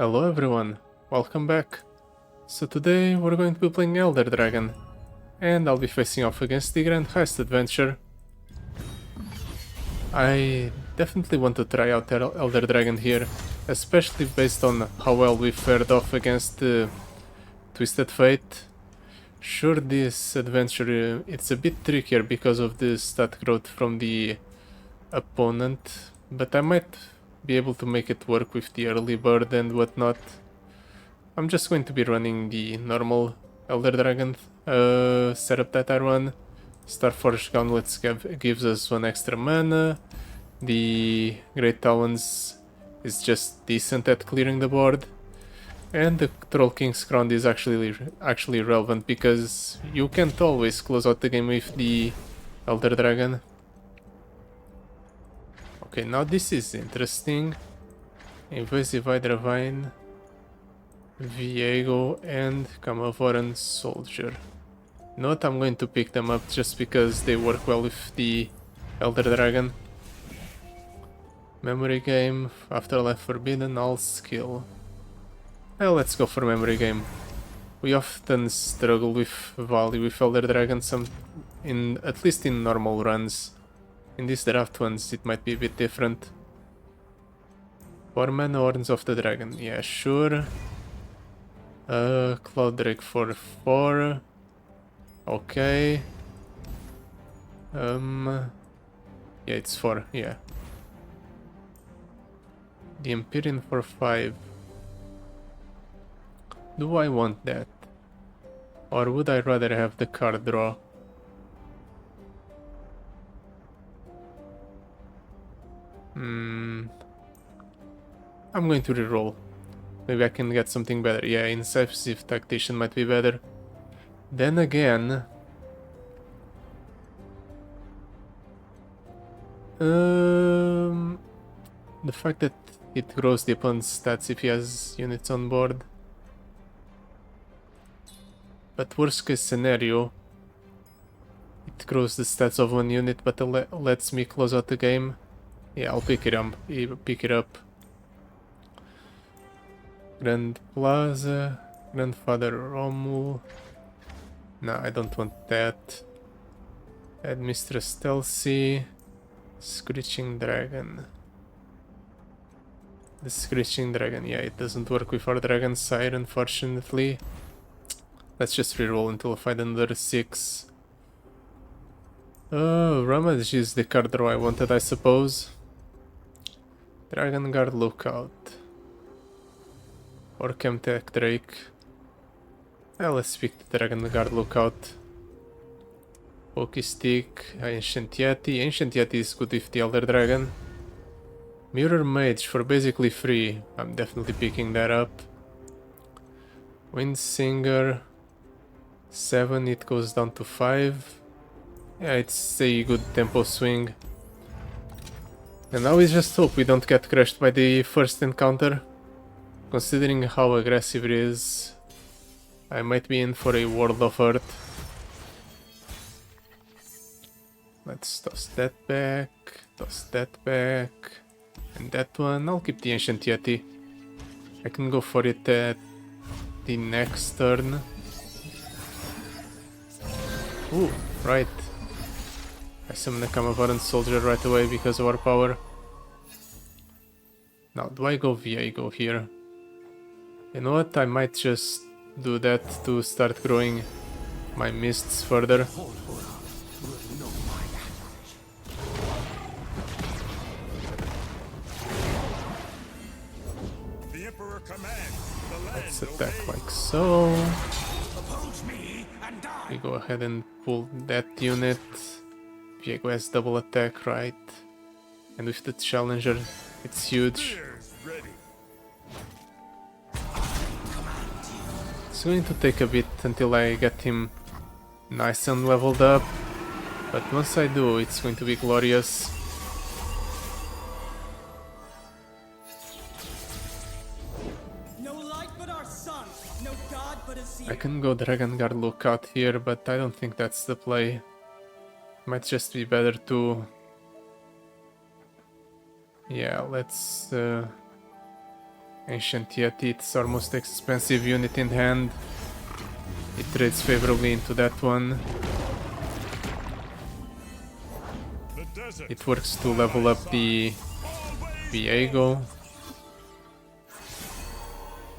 Hello everyone, welcome back. So today we're going to be playing Elder Dragon, and I'll be facing off against the Grand Heist adventure. I definitely want to try out Elder Dragon here, especially based on how well we fared off against the Twisted Fate. Sure, this adventure it's a bit trickier because of the stat growth from the opponent, but I might be able to make it work with the early bird and whatnot. I'm just going to be running the normal Elder Dragon setup that I run. Starforged Gauntlets gives us 1 extra mana. The Great Talons is just decent at clearing the board. And the Troll King's Crown is actually relevant because you can't always close out the game with the Elder Dragon. Okay, now this is interesting. Invasive Hydravine, Viego, and Camavoran Soldier. You know what, I'm going to pick them up just because they work well with the Elder Dragon. Memory Game, Afterlife Forbidden, All Skill. Well, let's go for Memory Game. We often struggle with value with Elder Dragon, at least in normal runs. In these draft ones it might be a bit different. 4 mana Horns of the Dragon, yeah, sure. Cloud Drake for 4. Okay. Yeah, it's 4, yeah. The Empyrean for 5. Do I want that? Or would I rather have the card draw? I'm going to reroll. Maybe I can get something better. Yeah, Incisive Tactician might be better. Then again... the fact that it grows the opponent's stats if he has units on board. But worst case scenario, it grows the stats of 1 unit but lets me close out the game. Yeah, I'll pick it up. Grand Plaza, Grandfather Romul. No, I don't want that. Add Mistress Stealthy. Screeching Dragon. The Screeching Dragon, yeah, it doesn't work with our Dragon Sire, unfortunately. Let's just reroll until I find another 6. Oh, Ramage is the card draw I wanted, I suppose. Dragon Guard Lookout. Or Chemtech Drake. Well, let's pick the Dragon Guard Lookout. Pokey Stick, Ancient Yeti. Ancient Yeti is good with the Elder Dragon. Mirror Mage for basically free. I'm definitely picking that up. Wind Singer. 7, it goes down to 5. Yeah, it's a good tempo swing. And now we just hope we don't get crushed by the first encounter. Considering how aggressive it is, I might be in for a World of Hurt. Let's toss that back, and that one. I'll keep the Ancient Yeti. I can go for it at the next turn. Ooh, right. I summon a Camavoran Soldier right away because of our power. Now, do I go Viego here? You know what, I might just do that to start growing my mists further. Let's attack like so. We go ahead and pull that unit. Viego has double attack, right? And with the Challenger, it's huge. It's going to take a bit until I get him nice and leveled up, but once I do, it's going to be glorious. I can go Dragon Guard Lookout here, but I don't think that's the play. Might just be better to... Yeah, let's Ancient Yeti, it's our most expensive unit in hand. It trades favorably into that one. It works to level up the Viego.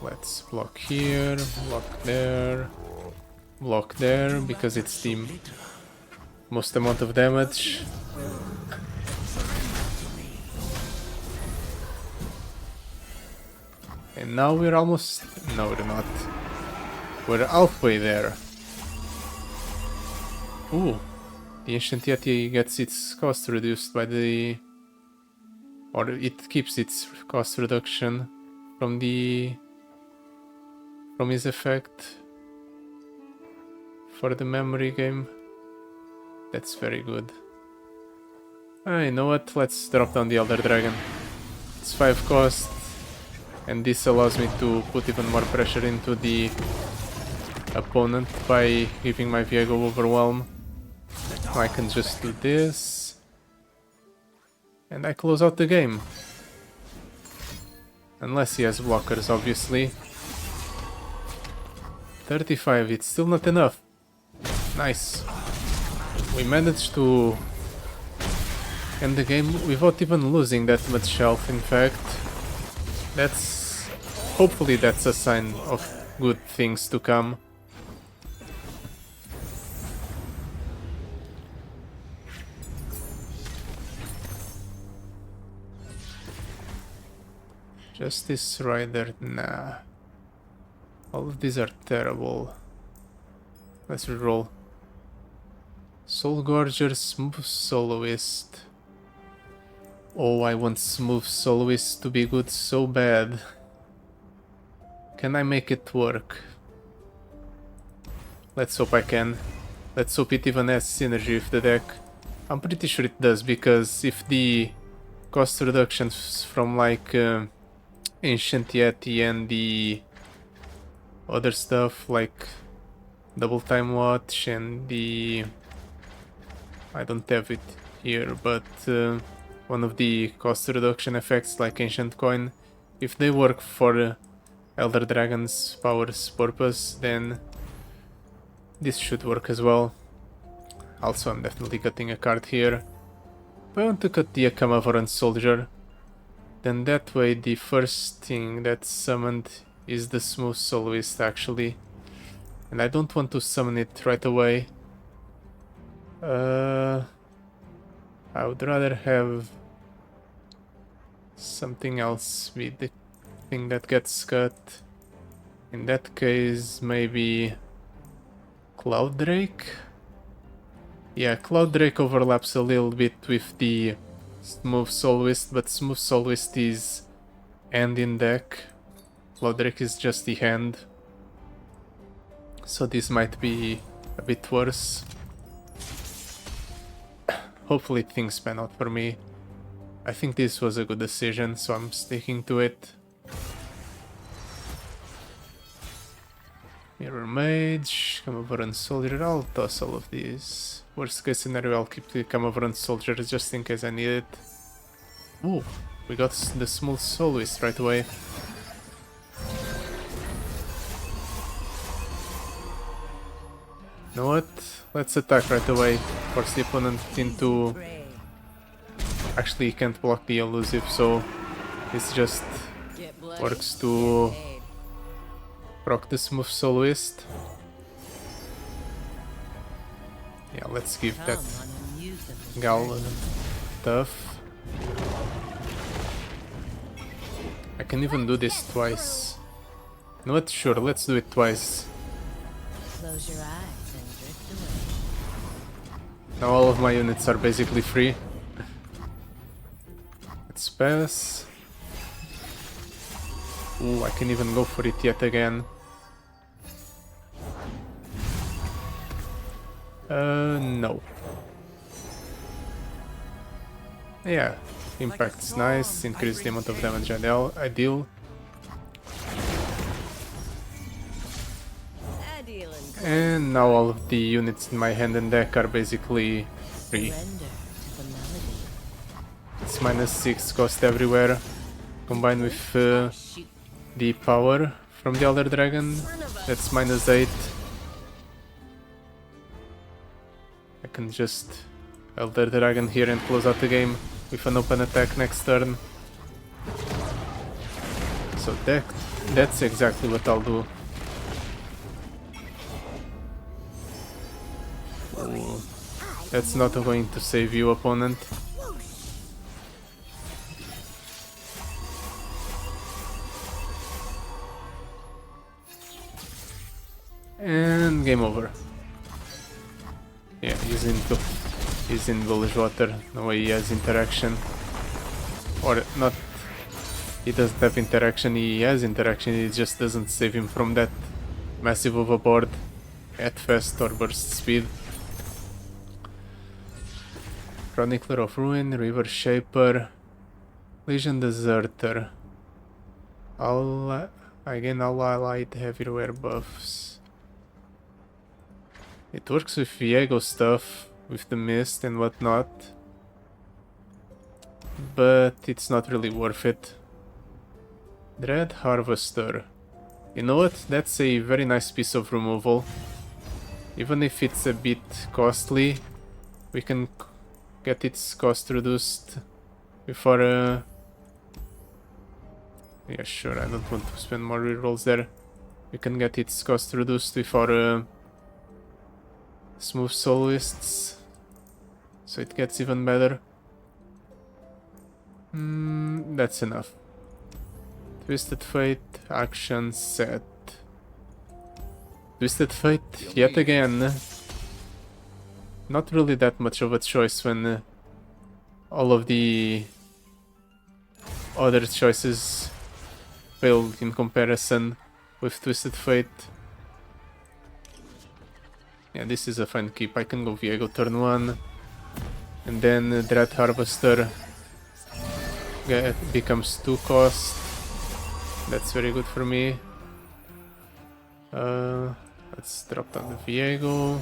Let's block here, block there, because it's the most amount of damage. And now we're almost... no, we're not. We're halfway there. Ooh, the Ancient Yeti gets its cost reduced by the... or it keeps its cost reduction from the... from his effect for the memory game. That's very good. You know what, let's drop down the Elder Dragon. It's 5 cost, and this allows me to put even more pressure into the opponent by giving my Viego Overwhelm. I can just do this, and I close out the game. Unless he has blockers, obviously. 35, it's still not enough. Nice. We managed to end the game without even losing that much health, in fact. That's... hopefully that's a sign of good things to come. Justice Rider, nah. All of these are terrible. Let's reroll. Soul Gorger, Smooth Soloist. Oh, I want Smooth Soloist to be good so bad. Can I make it work? Let's hope I can. Let's hope it even has synergy with the deck. I'm pretty sure it does, because if the cost reductions from like Ancient Yeti and the other stuff like Double Time Watch and the... I don't have it here, but one of the cost reduction effects like Ancient Coin, if they work for Elder Dragon's power's purpose, then this should work as well. Also, I'm definitely cutting a card here. If I want to cut the Akamavaran Soldier, then that way the first thing that's summoned is the Smooth Soloist, actually. And I don't want to summon it right away. I would rather have something else be the thing that gets cut. In that case, maybe Cloud Drake? Yeah, Cloud Drake overlaps a little bit with the Smooth Soloist, but Smooth Soloist is hand in deck. Cloud Drake is just the hand. So this might be a bit worse. Hopefully things pan out for me. I think this was a good decision, so I'm sticking to it. Mirror Mage, Kamavaran Soldier, I'll toss all of these. Worst case scenario, I'll keep the Kamavaran Soldier just in case I need it. Ooh, we got the Smooth Soloist right away. You know what? Let's attack right away. Force the opponent into... Actually, he can't block the elusive, so this just works to proc the Smooth Soloist. Yeah, let's give that Gal tough. I can even do this twice. You know what? Sure, let's do it twice. Close your eyes and drift away. Now all of my units are basically free. Let's pass. Ooh, I can even go for it yet again. No. Yeah, impact's nice, increase the amount of damage I deal. And now all of the units in my hand and deck are basically free. It's -6 cost everywhere, combined with the power from the Elder Dragon. That's -8. I can just Elder Dragon here and close out the game with an open attack next turn. So that's exactly what I'll do. Ooh, that's not going to save you, opponent. And game over. Yeah, he's in Village Water. No way he has interaction. Or not, he doesn't have interaction, he has interaction, it just doesn't save him from that massive overboard at fast or burst speed. Chronicler of Ruin, River Shaper, Legion Deserter. Again, all allied heavyware buffs. It works with Viego stuff, with the mist and whatnot, but it's not really worth it. Dread Harvester. You know what? That's a very nice piece of removal. Even if it's a bit costly, we can get its cost reduced before... Yeah, sure, I don't want to spend more rerolls there. We can get its cost reduced before Smooth Soloists, so it gets even better. That's enough. Twisted Fate, action set. Twisted Fate, yet again. Not really that much of a choice when all of the other choices failed in comparison with Twisted Fate. Yeah, this is a fine keep. I can go Viego turn 1, and then Dread Harvester becomes 2 cost. That's very good for me. Let's drop down the Viego.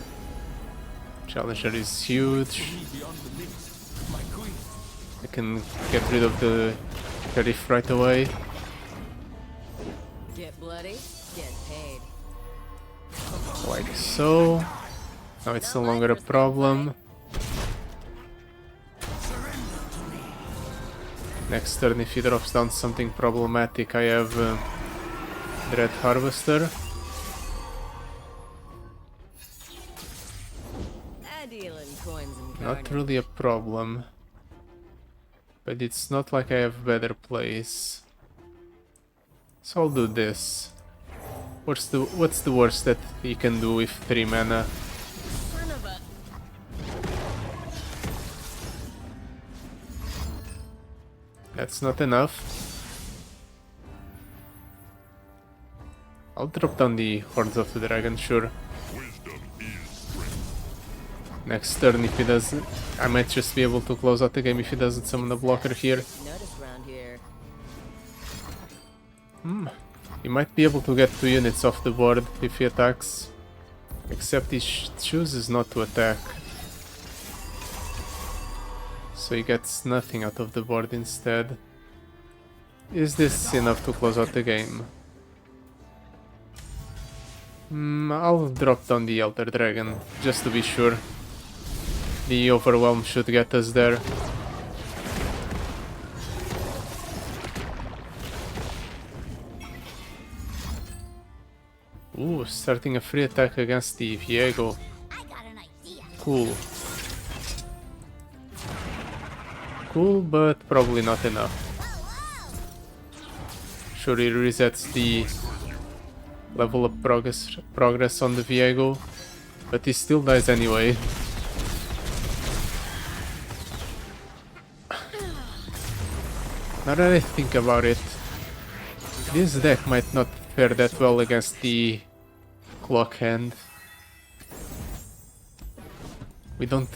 Challenger is huge. I can get rid of the Sheriff right away. Get bloody, get paid. Like so. Now it's no longer a problem. Next turn, if he drops down something problematic, I have Dread Harvester. I deal in coins and Not carnage. really a problem. But it's not like I have better plays. So I'll do this. What's the worst that he can do with 3 mana? Son of a... That's not enough. I'll drop down the Hordes of the Dragon, sure. Next turn, if he doesn't, I might just be able to close out the game if he doesn't summon a blocker here. Notice round here. He might be able to get 2 units off the board if he attacks. Except he chooses not to attack. So he gets nothing out of the board instead. Is this enough to close out the game? I'll drop down the Elder Dragon, just to be sure. The Overwhelm should get us there. Ooh, starting a free attack against the Viego. Cool. Cool, but probably not enough. Sure, he resets the level of progress on the Viego, but he still dies anyway. Now that I think about it, this deck might not fare that well against the Clock Hand. We don't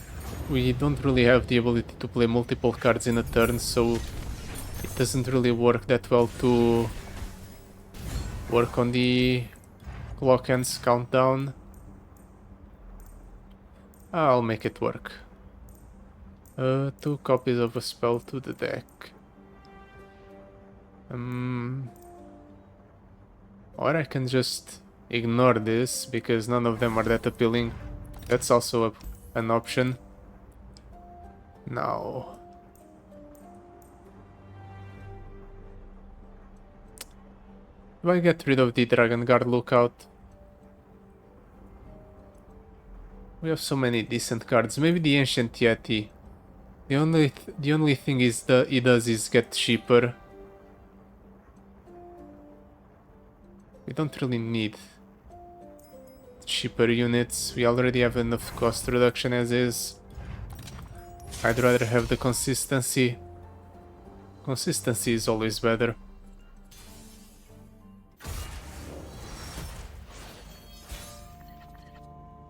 really have the ability to play multiple cards in a turn, so it doesn't really work that well to work on the Clock Hand's countdown. I'll make it work. 2 copies of a spell to the deck. Or I can just ignore this because none of them are that appealing. That's also an option. Now, do I get rid of the Dragon Guard lookout? We have so many decent cards. Maybe the Ancient Yeti. The only thing is he does is get cheaper. We don't really need cheaper units. We already have enough cost reduction as is. I'd rather have the consistency. Consistency is always better.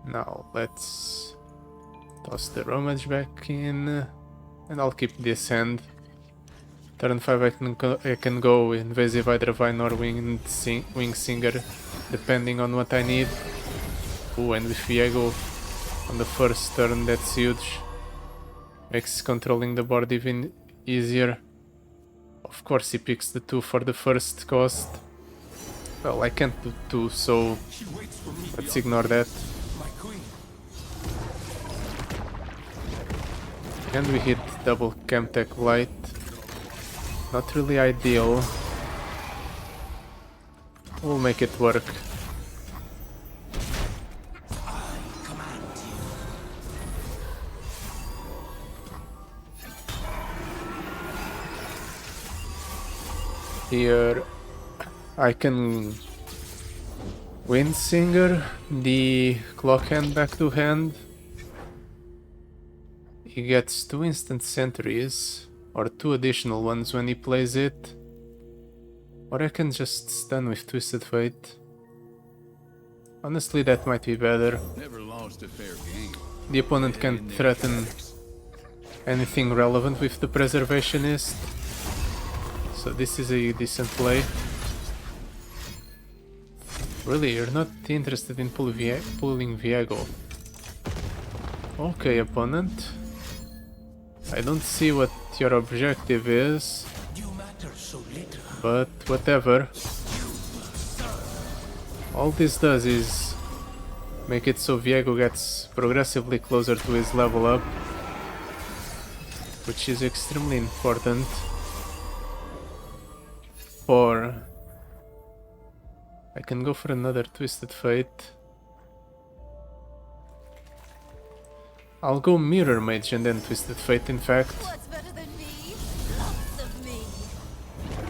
Now let's toss the Romage back in, and I'll keep this hand. Turn 5 I can go Invasive Hydravine or Wing Singer, depending on what I need. Ooh, and with Viego on the first turn, that's huge. Makes controlling the board even easier. Of course he picks the 2 for the first cost. Well, I can't do 2, so let's ignore that. And we hit double Chemtech Blight. Not really ideal. We'll make it work. Here I can Windsinger the Clock Hand back to hand. He gets 2 instant sentries, or 2 additional ones when he plays it. Or I can just stun with Twisted Fate. Honestly, that might be better. Never lost a fair game. The opponent can threaten anything relevant with the Preservationist. So this is a decent play. Really, you're not interested in pulling Viego. Okay, opponent. I don't see what your objective is, but whatever. All this does is make it so Viego gets progressively closer to his level up, which is extremely important. Or I can go for another Twisted Fate. I'll go Mirror Mage and then Twisted Fate, in fact. What's better than me? Lots of me.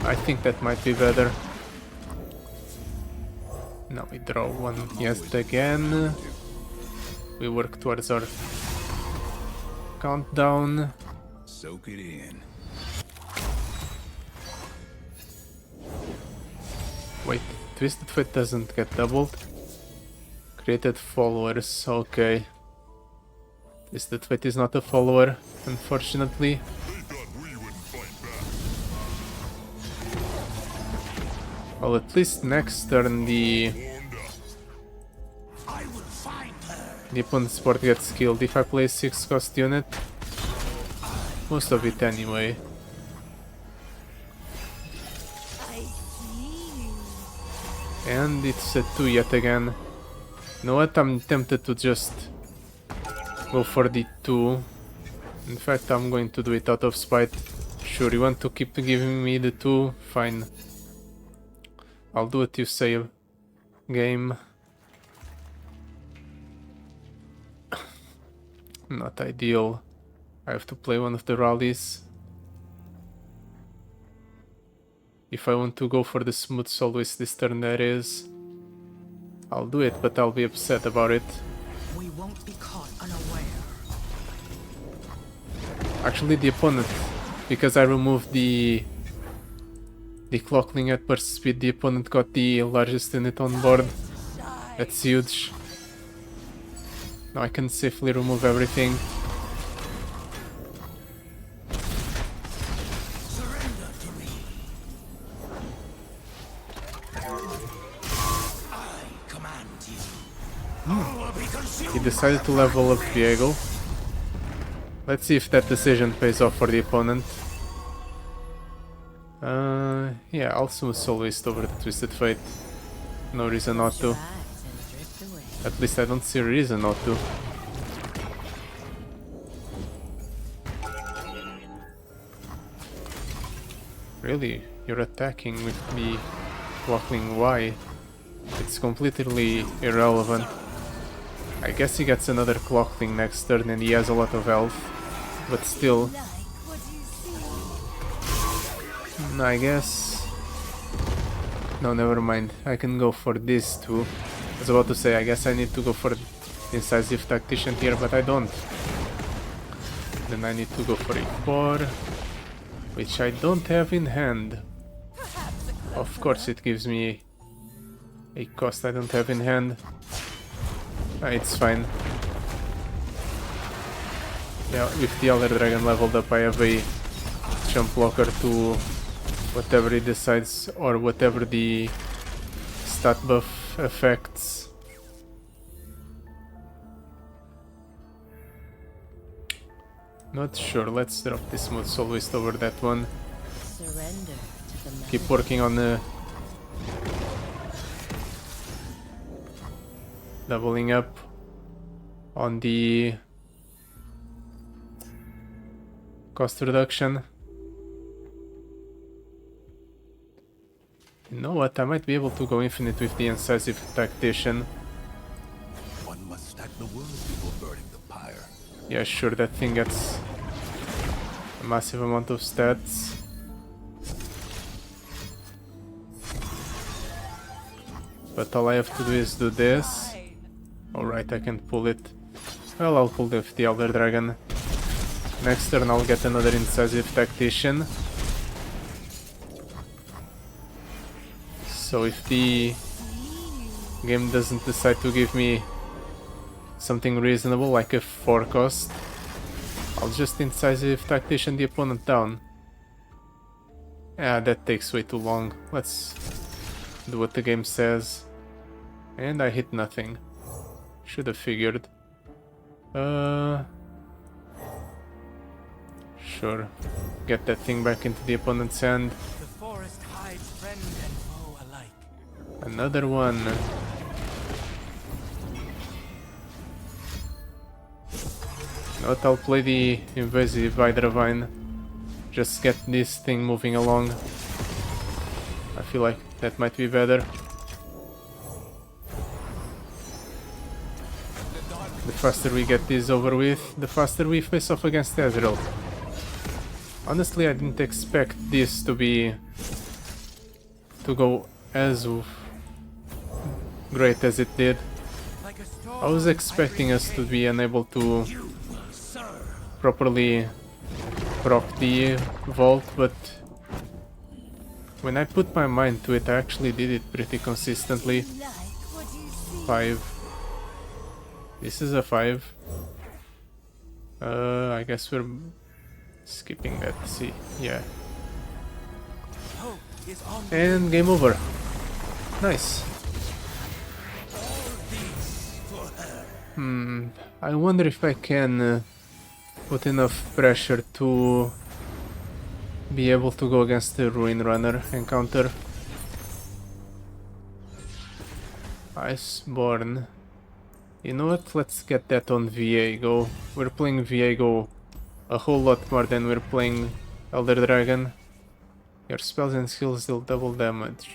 I think that might be better. Now we draw one yet again. We work towards our countdown. Soak it in. Wait, Twisted Fate doesn't get doubled. Created followers, okay. Twisted Fate is not a follower, unfortunately. Well, at least next turn the opponent's board gets killed if I play a 6 cost unit. Most of it anyway. And it's a 2 yet again. You know what, I'm tempted to just go for the 2. In fact, I'm going to do it out of spite. Sure, you want to keep giving me the 2? Fine. I'll do what you say. Game. Not ideal. I have to play one of the rallies. If I want to go for the smooth soloist this turn, that is. I'll do it, but I'll be upset about it. We won't be caught unaware. Actually, the opponent, because I removed the clockling at burst speed, the opponent got the largest unit on board. That's huge. Now I can safely remove everything. Surrender to me. I command you. All will be consumed. He decided to level up Viego. Let's see if that decision pays off for the opponent. Yeah, I'll smooth soloist over the Twisted Fate. No reason not to. At least I don't see a reason not to. Really? You're attacking with me waffling Y? It's completely irrelevant. I guess he gets another clockling next turn and he has a lot of health. But still... Like what you see. I guess... No, never mind. I can go for this too. I was about to say, I guess I need to go for the incisive tactician here, but I don't. Then I need to go for a4, which I don't have in hand. Of course it gives me a cost I don't have in hand. It's fine. Yeah, with the Elder Dragon leveled up, I have a jump blocker to whatever he decides, or whatever the stat buff affects. Not sure, let's drop this smooth soloist over that one. Surrender to the Keep working on doubling up on the cost reduction. You know what, I might be able to go infinite with the incisive tactician. One must stack the wood before burning the pyre. Yeah, sure, that thing gets a massive amount of stats. But all I have to do is do this. Alright, I can pull it. Well, I'll pull the Elder Dragon. Next turn I'll get another incisive tactician. So if the game doesn't decide to give me something reasonable like a 4 cost, I'll just incisive tactician the opponent down. Ah, that takes way too long. Let's do what the game says. And I hit nothing. Should have figured. Sure. Get that thing back into the opponent's hand. The forest hides friend and foe alike. Another one. Not, I'll play the invasive Hydravine. Just get this thing moving along. I feel like that might be better. The faster we get this over with, the faster we face off against Ezreal. Honestly, I didn't expect this to go as great as it did. Like a storm, I was expecting us to be unable to properly proc the vault, but when I put my mind to it, I actually did it pretty consistently. Like what you see. 5. This is a 5. I guess we're skipping that. See, yeah. hope is on And game over. Nice. I wonder if I can put enough pressure to be able to go against the Ruin Runner encounter. Iceborne. You know what? Let's get that on Viego. We're playing Viego a whole lot more than we're playing Elder Dragon. Your spells and skills deal double damage.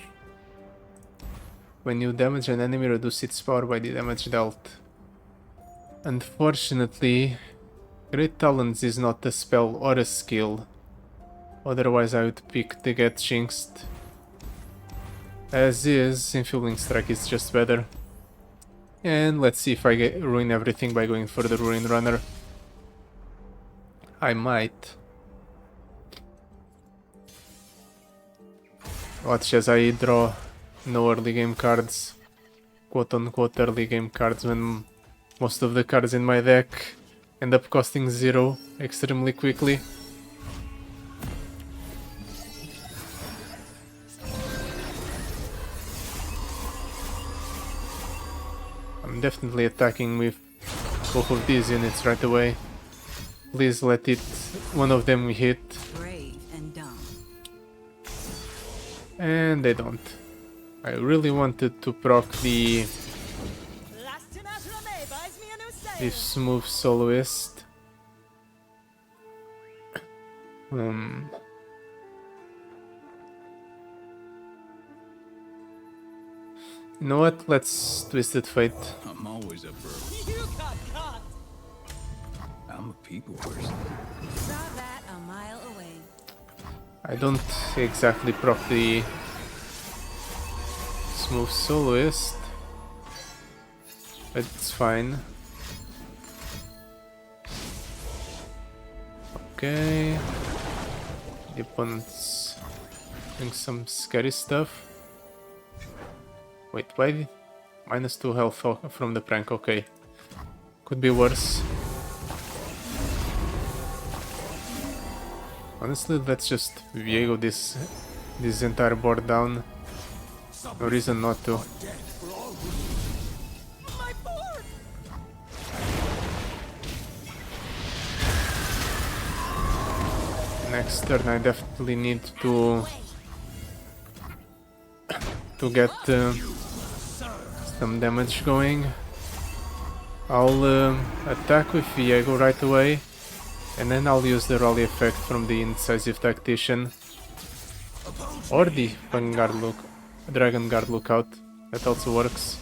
When you damage an enemy, reduce its power by the damage dealt. Unfortunately, Great Talons is not a spell or a skill. Otherwise I would pick the Get Jinxed. As is, Infueling Strike is just better. And let's see if I ruin everything by going for the Ruin Runner. I might. Watch as I draw no early game cards. Quote unquote early game cards, when most of the cards in my deck end up costing 0 extremely quickly. I'm definitely attacking with both of these units right away. Please let one of them hit. Brave and dumb. And they don't. I really wanted to proc the smooth soloist. You know what? Let's Twisted Fate. I'm always up for You got caught. I'm a people person. Saw that a mile away. I don't exactly proc the smooth soloist, but it's fine. Okay. The opponent's doing some scary stuff. Wait, why? -2 health from the prank, okay. Could be worse. Honestly, let's just Viego this entire board down. No reason not to. My board. Next turn I definitely need to get some damage going. I'll attack with Viego right away, and then I'll use the rally effect from the Incisive Tactician or the Dragon Guard Lookout. That also works.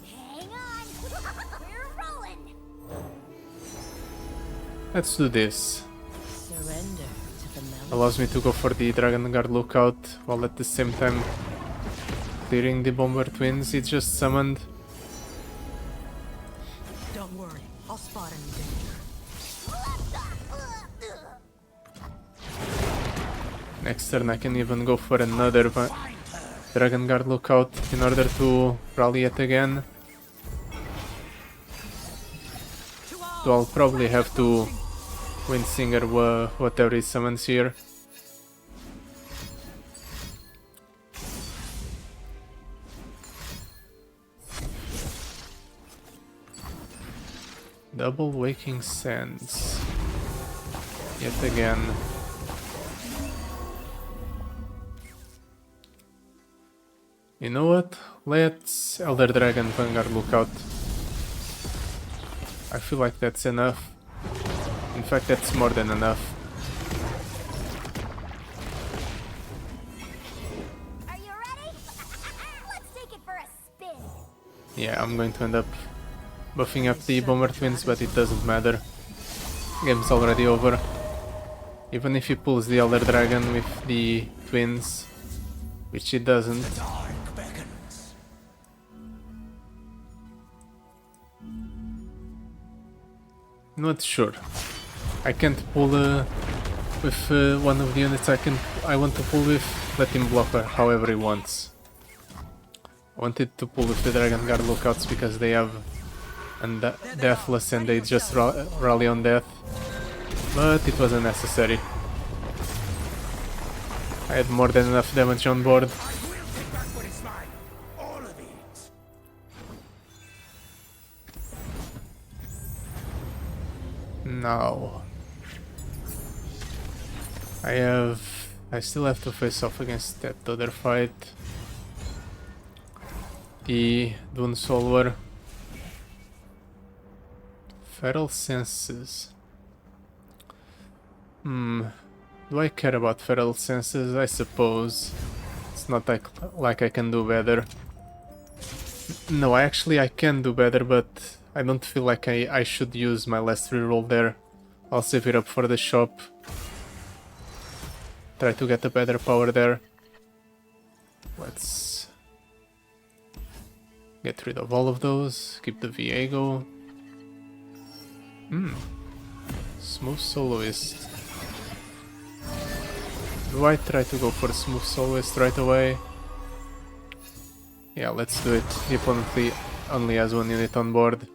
Hang on. We're rolling. Let's do this. Surrender to the melody. Allows me to go for the Dragon Guard Lookout while at the same time clearing the Bomber Twins he just summoned. Don't worry. I'll spot any danger. Next turn I can even go for another Dragon Guard Lookout in order to rally it again. So I'll probably have to Windsinger whatever he summons here. Double Waking Sands. Yet again. You know what? Let's Elder Dragon Vanguard Lookout. I feel like that's enough. In fact, that's more than enough. Are you ready? Let's take it for a spin. Yeah, I'm going to end up buffing up the Bomber Twins, but it doesn't matter. Game's already over. Even if he pulls the Elder Dragon with the Twins, which he doesn't. Not sure. I can't pull with one of the units I want to pull with. Let him block her however he wants. I wanted to pull with the Dragon Guard Lookouts because they have Deathless and they just rally on death. But it wasn't necessary. I had more than enough damage on board. Now I still have to face off against that other fight. The Dune Solver. Feral Senses. Do I care about Feral Senses? I suppose. It's not like I can do better. No, I can do better, but I don't feel like I should use my last reroll there. I'll save it up for the shop. Try to get a better power there. Let's get rid of all of those. Keep the Viego. Smooth Soloist. Do I try to go for Smooth Soloist right away? Yeah, let's do it. The opponent only has one unit on board.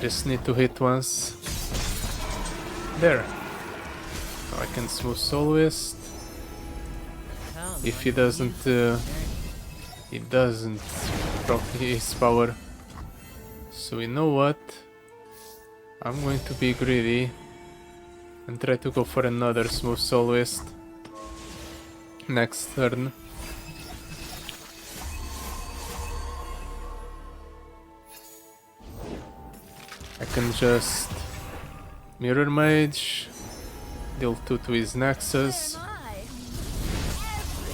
Just need to hit once. There. Now I can Smooth Soloist. If he doesn't proc his power. So you know what? I'm going to be greedy and try to go for another smooth soloist next turn. I can just mirror mage, deal 2 to his nexus.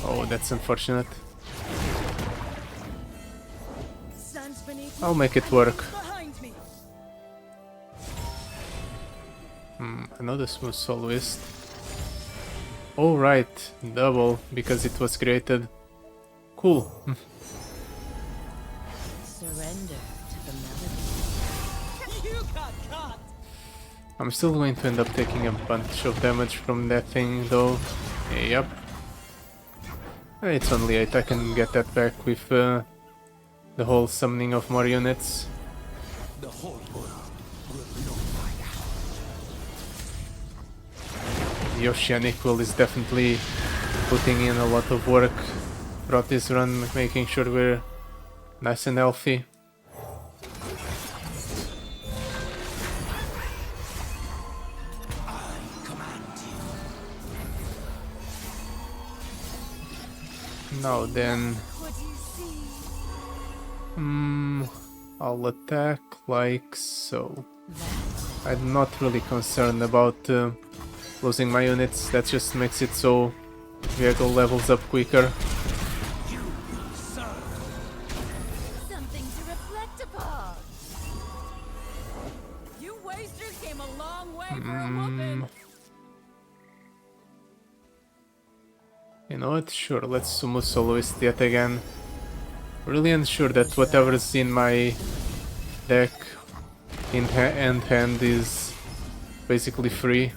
Oh, that's unfortunate. I'll make it work. Another smooth soloist. Oh right, double, because it was created. Cool. Surrender to the melody. You got caught. I'm still going to end up taking a bunch of damage from that thing though. Yep. It's only 8, I can get that back with the whole summoning of more units. The whole world will know my house. The Oceanic Will is definitely putting in a lot of work throughout this run, making sure we're nice and healthy. Now then, I'll attack like so. I'm not really concerned about losing my units, that just makes it so vehicle levels up quicker. Something to reflect upon. You wasters came a long way for a woman. You know what? Sure, let's sumo soloist yet again. Really unsure that whatever's in my deck in hand is basically free.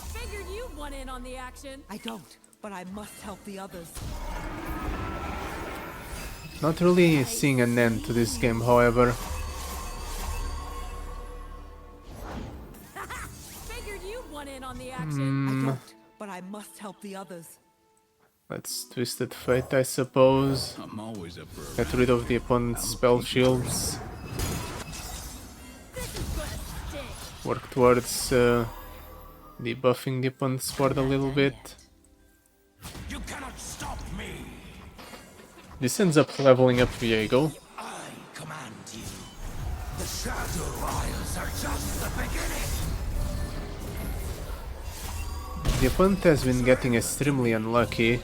Figured you want in on the action. I don't, but I must help the others. Not really seeing an end to this game, however. Figured you want in on the action. I don't, but I must help the others. Let's Twisted Fate, I suppose. I'm always up for Get rid of the opponent's spell shields. Work towards debuffing the opponent's board a little bit. You cannot stop me. This ends up leveling up Viego. I command you. The Shadow Isles are just the beginning. The opponent has been getting extremely unlucky.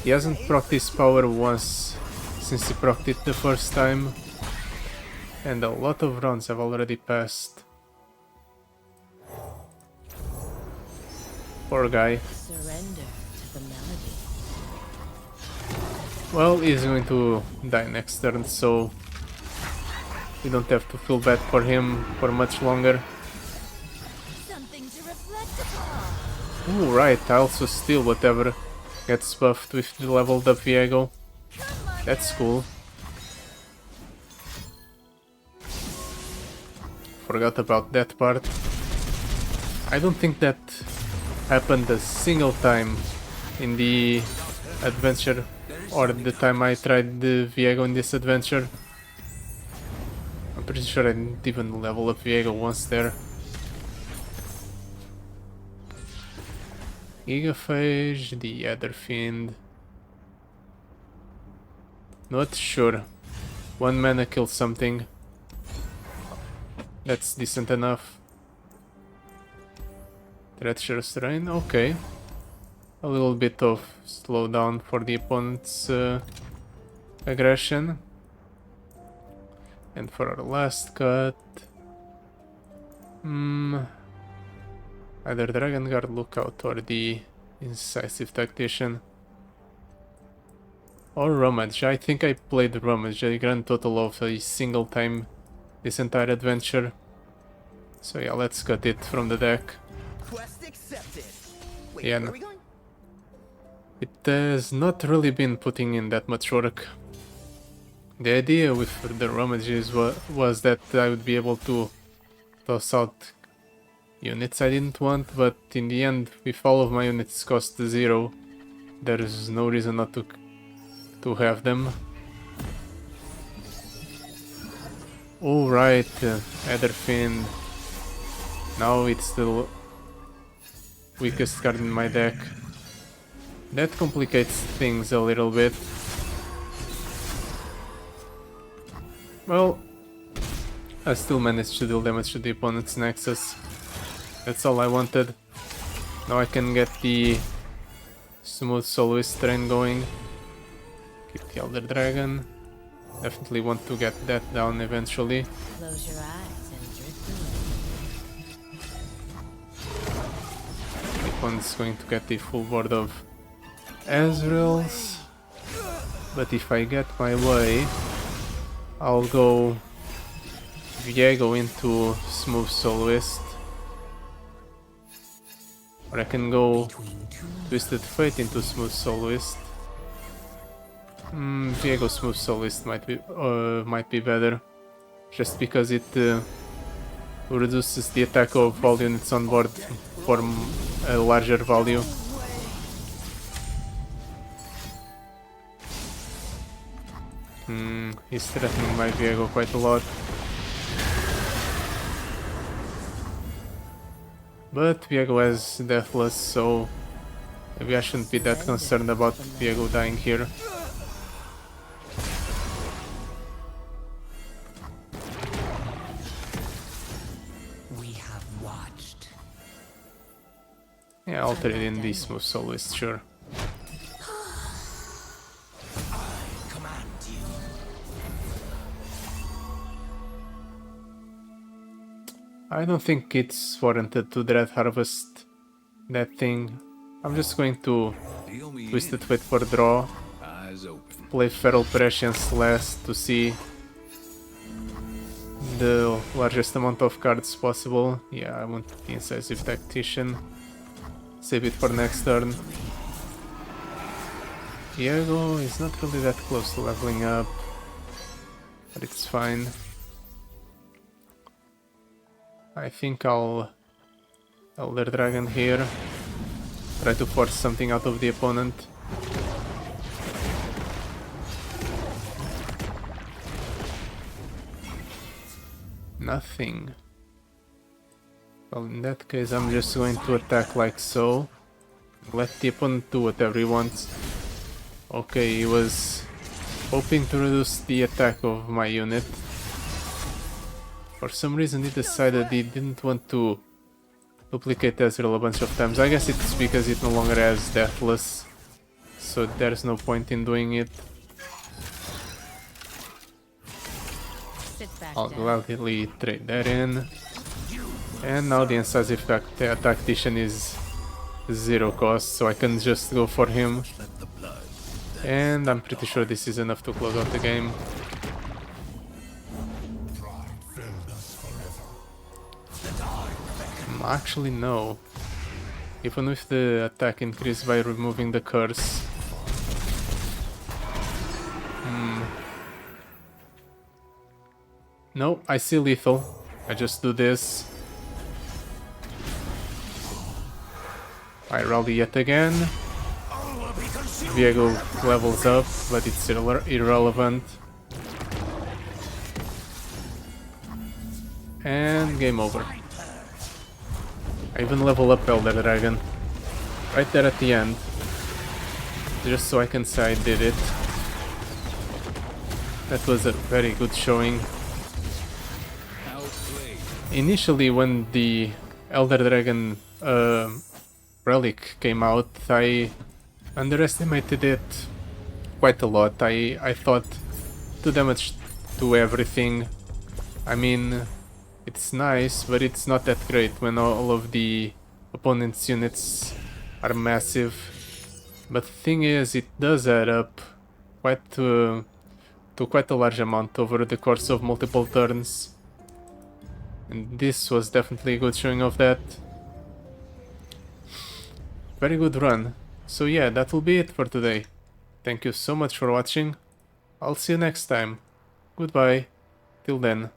He hasn't procced his power once since he procced it the first time. And a lot of rounds have already passed. Poor guy. Surrender to the melody. Well, he's going to die next turn, so we don't have to feel bad for him for much longer. Something to reflect upon. Ooh, right, I also steal whatever gets buffed with the leveled up Viego. That's cool. Forgot about that part. I don't think that happened a single time in the adventure or the time I tried the Viego in this adventure. I'm pretty sure I didn't even level up Viego once there. Gigaphage, the Adder Fiend. Not sure. 1 mana kills something. That's decent enough. Treacherous Terrain, okay. A little bit of slowdown for the opponent's aggression. And for our last cut... either Dragon Guard Lookout or the Incisive Tactician. Or Rummage. I think I played Rummage a grand total of a single time this entire adventure. So yeah, let's cut it from the deck. Quest accepted. Wait, Yeah, where no. are we going? It has not really been putting in that much work. The idea with the Rummages was that I would be able to toss out units I didn't want, but in the end, if all of my units cost 0, there is no reason not to have them. Oh right, Adder Fiend. Now it's the weakest card in my deck. That complicates things a little bit. Well, I still managed to deal damage to the opponent's Nexus. That's all I wanted. Now I can get the smooth soloist train going. Keep the Elder Dragon. Definitely want to get that down eventually. Close your eyes and drift away. The opponent's going to get the full board of Ezreals. But if I get my way, I'll go Viego into Smooth Soloist. Or I can go Twisted Fate into Smooth Soloist. Viego Smooth Soloist might be better. Just because it reduces the attack of all units on board for a larger value. He's threatening my Viego quite a lot. But Viego has Deathless, so maybe I shouldn't be that concerned about Viego dying here. We have watched. Yeah, I'll trade in the Smooth Soloist, sure. Command you. I don't think it's warranted to Dread Harvest that thing. I'm just going to Deal me Twisted Fate for draw, eyes open. play Feral Prescience last to see the largest amount of cards possible. Yeah, I want the Incisive Tactician. Save it for next turn. Viego is not really that close to leveling up, but it's fine. I think I'll Elder Dragon here. Try to force something out of the opponent. Nothing. Well, in that case I'm just going to attack like so. Let the opponent do whatever he wants. Okay, he was hoping to reduce the attack of my unit. For some reason he decided he didn't want to duplicate Ezreal a bunch of times. I guess it's because it no longer has Deathless, so there's no point in doing it. Sit back I'll down. gladly trade that in. And now the Incisive Tactician is 0 cost, so I can just go for him. Let the blood. And I'm pretty sure this is enough to close out the game. Actually, no. Even with the attack increased by removing the curse. No, I see lethal. I just do this. I rally yet again. Viego levels up, but it's irrelevant. And game over. I even level up Elder Dragon. Right there at the end. Just so I can say I did it. That was a very good showing. Initially, when the Elder Dragon relic came out, I underestimated it quite a lot. I thought 2 damage to everything. I mean, it's nice, but it's not that great when all of the opponent's units are massive. But the thing is, it does add up quite to quite a large amount over the course of multiple turns. And this was definitely a good showing of that. Very good run. So yeah, that will be it for today. Thank you so much for watching. I'll see you next time. Goodbye. Till then.